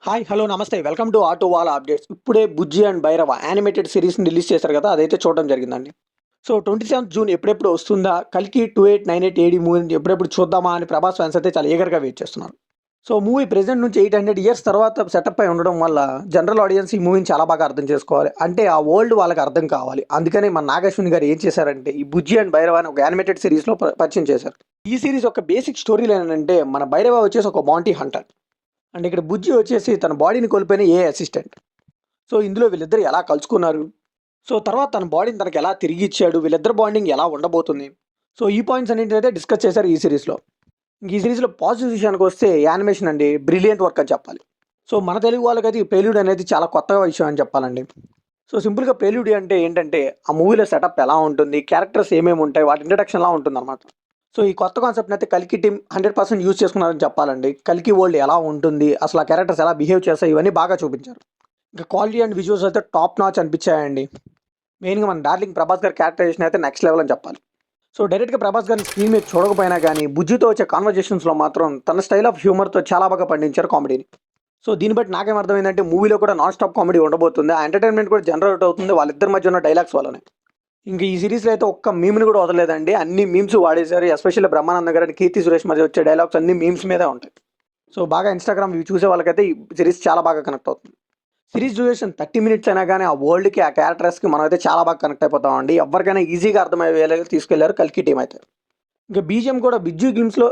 Hi! Hello! నమస్తే. Welcome to auto wala updates. ఇప్పుడే 'Bujji and Bhairava' animated సీరీస్‌ని రిలీజ్ చేశారు కదా! అదైతే చూడడం జరిగిందండి. సో, 27థ్ జూన్ ఎప్పుడెప్పుడు వస్తుందా? 'కల్కి 2898 ఏడీ' మూవీని ఎప్పుడెప్పుడు చూద్దామా అని 'ప్రభాస్' ఫ్యాన్స్ అయితే చాలా ఈగర్‌గా వెయిట్ చేస్తున్నారు. సో, మూవీ ప్రెజెంట్ నుంచి 800 ఇయర్స్ తర్వాత సెటప్ అయి ఉండడం వల్ల జనరల్ ఆడియన్స్ ఈ మూవీని చాలా బాగా అర్థం చేసుకోవాలి. అంటే ఆ వరల్డ్ వాళ్ళకి అర్థం కావాలి. అందుకని మన నాగశ్విన్ గారు ఏం చేశారంటే ఈ 'బుజ్జి అండ్ భైరవ' అని ఒక యానిమేటెడ్ సీరీస్‌లో పరిచయం చేశారు. ఈ సీరీస్ యొక్క బేసిక్ స్టోరీ లైన్ ఏంటంటే మన భైరవ వచ్చేసి ఒక బౌంటీ హంటర్. అండ్ ఇక్కడ బుజ్జి వచ్చేసి తన బాడీని కోల్పోయిన ఏఐ అసిస్టెంట్. సో, ఇందులో వీళ్ళిద్దరు ఎలా కలుసుకున్నారు? సో, తర్వాత తన బాడీని తనకి ఎలా తిరిగి ఇచ్చాడు? వీళ్ళిద్దరి బాండింగ్ ఎలా ఉండబోతుంది? సో, ఈ పాయింట్స్ అన్నిటినైతే డిస్కస్ చేశారు ఈ సీరీస్‌లో. ఇంక ఈ సీరీస్‌లో పాజిటివ్ విషయానికొస్తే యానిమేషన్ అండి బ్రిలియంట్ వర్క్ అని చెప్పాలి. సో, మన తెలుగు వాళ్ళకైతే ఈ 'ప్రెల్యూడ్' అనేది చాలా కొత్తగా విషయం అని చెప్పాలండి. సో, సింపుల్‌గా 'ప్రెల్యూడ్' అంటే ఏంటంటే ఆ మూవీలో సెటప్ ఎలా ఉంటుంది? క్యారెక్టర్స్ ఏమేమి ఉంటాయి? వాటి ఇంట్రడక్షన్‌లా ఉంటుందన్నమాట. సో, ఈ కొత్త కాన్సెప్ట్‌నైతే 'కల్కి' టీమ్ 100% యూజ్ చేసుకున్నారని చెప్పాలండి. 'కల్కి' వరల్డ్ ఎలా ఉంటుంది? అసలు ఆ క్యారెక్టర్స్ ఎలా బిహేవ్ చేస్తాయి? ఇవన్నీ బాగా చూపించారు. ఇంకా క్వాలిటీ అండ్ విజువల్స్ అయితే టాప్ నాచ్ అనిపించాయండి. మెయిన్‌గా మన డార్లింగ్ 'ప్రభాస్' గారి క్యారెక్టరైజేషన్ అయితే నెక్స్ట్ లెవెల్ అని చెప్పాలి. సో, డైరెక్ట్‌గా 'ప్రభాస్' గారిని స్క్రీన్ మీద చూడకపోయినా గానీ, బుజ్జితో వచ్చే కాన్వర్జేషన్స్‌లో మాత్రం తన స్టైల్ ఆఫ్ హ్యూమర్‌తో చాలా బాగా పండించారు కామెడీని. సో, దీన్ని బట్టి నాకేం అర్థమైందంటే మూవీలో కూడా నాన్ స్టాప్ కామెడీ ఉండబోతుంది. ఆ ఎంటర్‌టైన్‌మెంట్ కూడా జనరేట్ అవుతుంది వాళ్ళిద్దరి మధ్య ఉన్న డైలాగ్స్ వల్లనే. ఇంక ఈ సీరీస్‌లో అయితే ఒక్క మీమ్‌ని కూడా వదలలేదండి. అన్ని మీమ్స్ వాడేశారు. ఎస్పెషల్లీ బ్రహ్మానందం గారు అండ్ కీర్తి సురేష్ మధ్య వచ్చే డైలాగ్స్ అన్ని మీమ్స్ మీదే ఉంటాయి. సో, బాగా ఇన్‌స్టాగ్రామ్ ఇవి చూసే వాళ్ళకైతే ఈ సీరీస్ చాలా బాగా కనెక్ట్ అవుతుంది. సీరీస్ డ్యూరేషన్ 30 మినిట్స్ అయినా గానీ ఆ వరల్డ్‌కి, ఆ క్యారెక్టర్స్‌కి మనమైతే చాలా బాగా కనెక్ట్ అయిపోతామండి. ఎవ్వరికైనా ఈజీగా అర్థమయ్యేలాగా తీసుకెళ్లారు 'కల్కి' టీమ్ అయితే. ఇంకా బీజీఎం కూడా 'బిజ్జు' గేమ్స్‌లో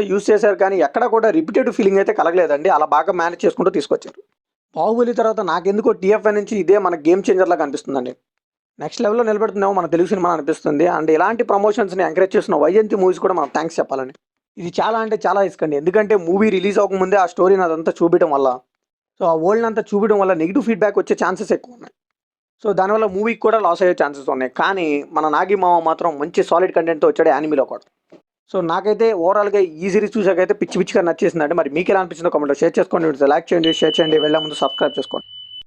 యూజ్ చేశారు కానీ ఎక్కడ కూడా రిపిటేటివ్ ఫీలింగ్ అయితే కలగలేదండి. అలా బాగా మేనేజ్ చేసుకుంటూ తీసుకొచ్చారు. 'బాహుబలి' తర్వాత నాకెందుకో టీఎఫ్ఐ నుంచి ఇదే మన గేమ్ చేంజర్‌లా కనిపిస్తుందండి. నెక్స్ట్ లెవెల్‌లో నిలబెడుతుందేమో మన తెలుగు సినిమా అనిపిస్తుంది. అండ్ ఇలాంటి ప్రమోషన్స్‌ని ఎంకరేజ్ చేసిన వైజయంతి మూవీస్ కూడా మనం థాంక్స్ చెప్పాలండి. ఇది చాలా అంటే చాలా రిస్క్ అండి. ఎందుకంటే మూవీ రిలీజ్ అవ్వకముందే ఆ స్టోరీని అదంతా చూపియడం వల్ల, సో, ఆ వరల్డ్‌నంతా చూపియడం వల్ల నెగెటివ్ ఫీడ్‌బ్యాక్ వచ్చే ఛాన్సెస్ ఎక్కువున్నాయి. సో, దానివల్ల మూవీకి కూడా లాస్ అయ్యే ఛాన్సెస్ ఉన్నాయి. కానీ మన 'నాగి మామ' మాత్రం మంచి సాలిడ్ కంటెంట్‌తో వచ్చాడు యానిమీలో కూడా. సో, నాకైతే ఓవరాల్‌గా ఈ సీరీస్ చూసాకైతే పిచ్చి పిచ్చిగా నచ్చేసిందండి. మరి మీకెలా అనిపించిందో కామెంట్‌లో షేర్ చేసుకోండి. లైక్ చేయండి, షేర్ చేయండి. వెళ్ళే ముందు సబ్స్క్రైబ్ చేసుకోండి.